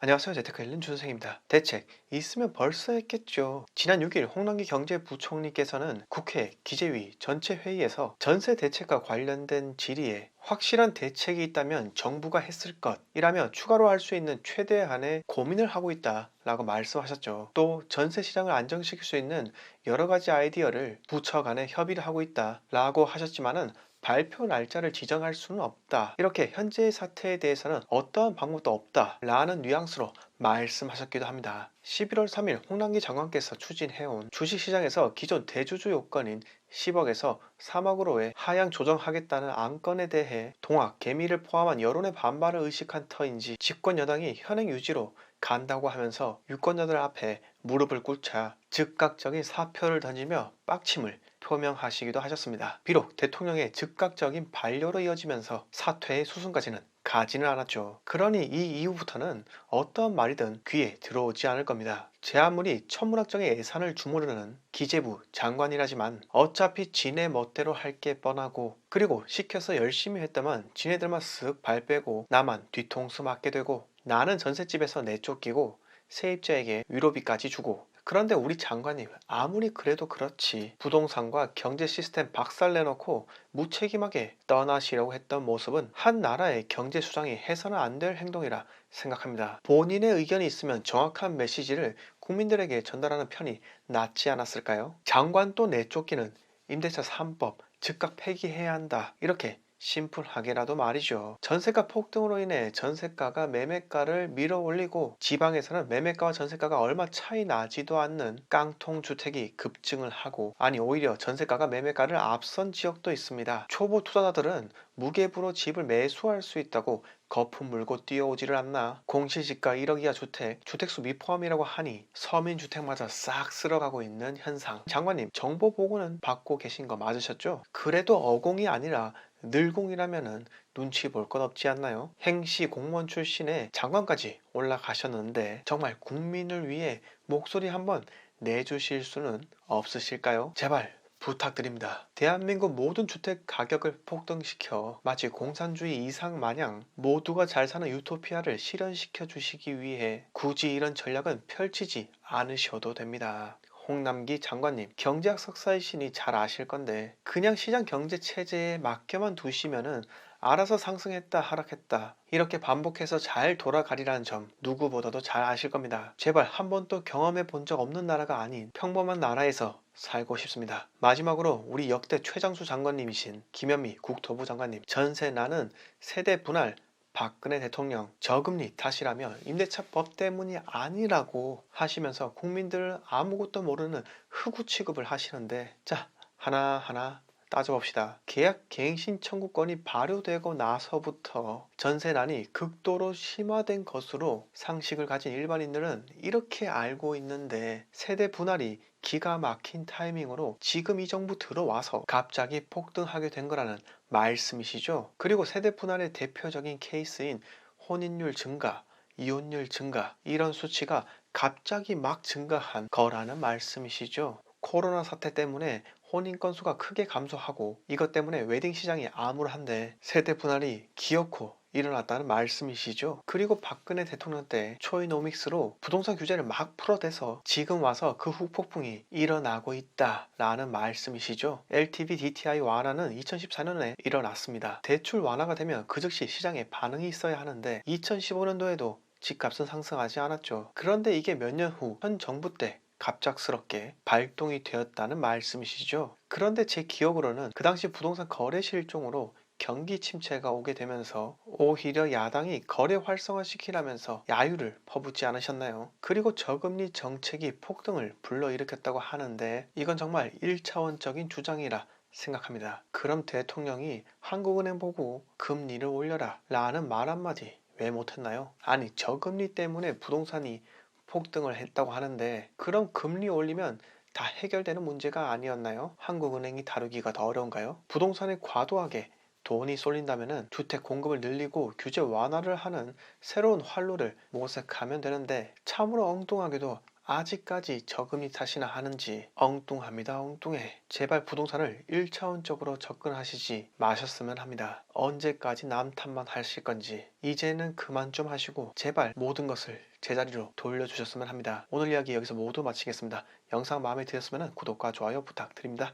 안녕하세요. 재테크일린 준생입니다. 대책 있으면 벌써 했겠죠. 지난 6일 홍남기 경제부총리께서는 국회 기재위 전체 회의에서 전세 대책과 관련된 질의에 확실한 대책이 있다면 정부가 했을 것이라며 추가로 할 수 있는 최대한의 고민을 하고 있다라고 말씀하셨죠. 또 전세 시장을 안정시킬 수 있는 여러 가지 아이디어를 부처 간에 협의를 하고 있다라고 하셨지만은 발표 날짜를 지정할 수는 없다. 이렇게 현재의 사태에 대해서는 어떠한 방법도 없다. 라는 뉘앙스로 말씀하셨기도 합니다. 11월 3일 홍남기 장관께서 추진해온 주식시장에서 기존 대주주 요건인 10억에서 3억으로의 하향 조정하겠다는 안건에 대해 동학, 개미를 포함한 여론의 반발을 의식한 터인지 집권 여당이 현행 유지로 간다고 하면서 유권자들 앞에 무릎을 꿇자 즉각적인 사표를 던지며 빡침을 표명하시기도 하셨습니다. 비록 대통령의 즉각적인 반려로 이어지면서 사퇴의 수순까지는 가지는 않았죠. 그러니 이 이후부터는 어떤 말이든 귀에 들어오지 않을 겁니다. 제 아무리 천문학적인 예산을 주무르는 기재부 장관이라지만 어차피 지네 멋대로 할 게 뻔하고, 그리고 시켜서 열심히 했다만 지네들만 쓱 발 빼고 나만 뒤통수 맞게 되고, 나는 전셋집에서 내쫓기고 세입자에게 위로비까지 주고. 그런데 우리 장관님 아무리 그래도 그렇지 부동산과 경제 시스템 박살내놓고 무책임하게 떠나시려고 했던 모습은 한 나라의 경제 수장이 해서는 안 될 행동이라 생각합니다. 본인의 의견이 있으면 정확한 메시지를 국민들에게 전달하는 편이 낫지 않았을까요? 장관 또 내쫓기는 임대차 3법 즉각 폐기해야 한다, 이렇게 심플하게라도 말이죠. 전세가 폭등으로 인해 전세가가 매매가를 밀어 올리고 지방에서는 매매가와 전세가가 얼마 차이 나지도 않는 깡통 주택이 급증을 하고, 아니 오히려 전세가가 매매가를 앞선 지역도 있습니다. 초보 투자자들은 무계부로 집을 매수할 수 있다고 거품 물고 뛰어오지를 않나. 공시지가 1억 이하 주택, 주택수 미포함이라고 하니 서민주택마저 싹 쓸어가고 있는 현상. 장관님 정보 보고는 받고 계신 거 맞으셨죠? 그래도 어공이 아니라 늘공이라면은 눈치 볼 것 없지 않나요? 행시 공무원 출신의 장관까지 올라가셨는데 정말 국민을 위해 목소리 한번 내주실 수는 없으실까요? 제발 부탁드립니다. 대한민국 모든 주택 가격을 폭등시켜 마치 공산주의 이상 마냥 모두가 잘 사는 유토피아를 실현시켜 주시기 위해 굳이 이런 전략은 펼치지 않으셔도 됩니다. 홍남기 장관님, 경제학 석사이시니 잘 아실 건데 그냥 시장 경제 체제에 맡겨만 두시면은 알아서 상승했다 하락했다 이렇게 반복해서 잘 돌아가리라는 점 누구보다도 잘 아실 겁니다. 제발 한 번도 경험해 본 적 없는 나라가 아닌 평범한 나라에서 살고 싶습니다. 마지막으로 우리 역대 최장수 장관님이신 김현미 국토부 장관님, 전세 나는 세대 분할 박근혜 대통령 저금리 탓이라며 임대차법 때문이 아니라고 하시면서 국민들 아무것도 모르는 흑우 취급을 하시는데, 자 하나하나 따져봅시다. 계약 갱신 청구권이 발효되고 나서부터 전세난이 극도로 심화된 것으로 상식을 가진 일반인들은 이렇게 알고 있는데, 세대 분할이 기가 막힌 타이밍으로 지금 이 정부 들어와서 갑자기 폭등하게 된 거라는 말씀이시죠. 그리고 세대 분할의 대표적인 케이스인 혼인율 증가, 이혼율 증가, 이런 수치가 갑자기 막 증가한 거라는 말씀이시죠. 코로나 사태 때문에 혼인 건수가 크게 감소하고 이것 때문에 웨딩 시장이 암울한데 세대 분할이 기어코 일어났다는 말씀이시죠. 그리고 박근혜 대통령 때 초이노믹스로 부동산 규제를 막 풀어대서 지금 와서 그 후폭풍이 일어나고 있다라는 말씀이시죠. LTV DTI 완화는 2014년에 일어났습니다. 대출 완화가 되면 그 즉시 시장에 반응이 있어야 하는데 2015년도에도 집값은 상승하지 않았죠. 그런데 이게 몇 년 후 현 정부 때 갑작스럽게 발동이 되었다는 말씀이시죠. 그런데 제 기억으로는 그 당시 부동산 거래 실종으로 경기 침체가 오게 되면서 오히려 야당이 거래 활성화시키라면서 야유를 퍼붓지 않으셨나요? 그리고 저금리 정책이 폭등을 불러일으켰다고 하는데 이건 정말 1차원적인 주장이라 생각합니다. 그럼 대통령이 한국은행 보고 금리를 올려라 라는 말 한마디 왜 못했나요? 아니 저금리 때문에 부동산이 폭등을 했다고 하는데 그럼 금리 올리면 다 해결되는 문제가 아니었나요? 한국은행이 다루기가 더 어려운가요? 부동산에 과도하게 돈이 쏠린다면 주택 공급을 늘리고 규제 완화를 하는 새로운 활로를 모색하면 되는데 참으로 엉뚱하게도 아직까지 저금리 탓이나 하는지 엉뚱합니다. 엉뚱해. 제발 부동산을 1차원적으로 접근하시지 마셨으면 합니다. 언제까지 남 탓만 하실 건지 이제는 그만 좀 하시고 제발 모든 것을 제자리로 돌려주셨으면 합니다. 오늘 이야기 여기서 모두 마치겠습니다. 영상 마음에 드셨으면 구독과 좋아요 부탁드립니다.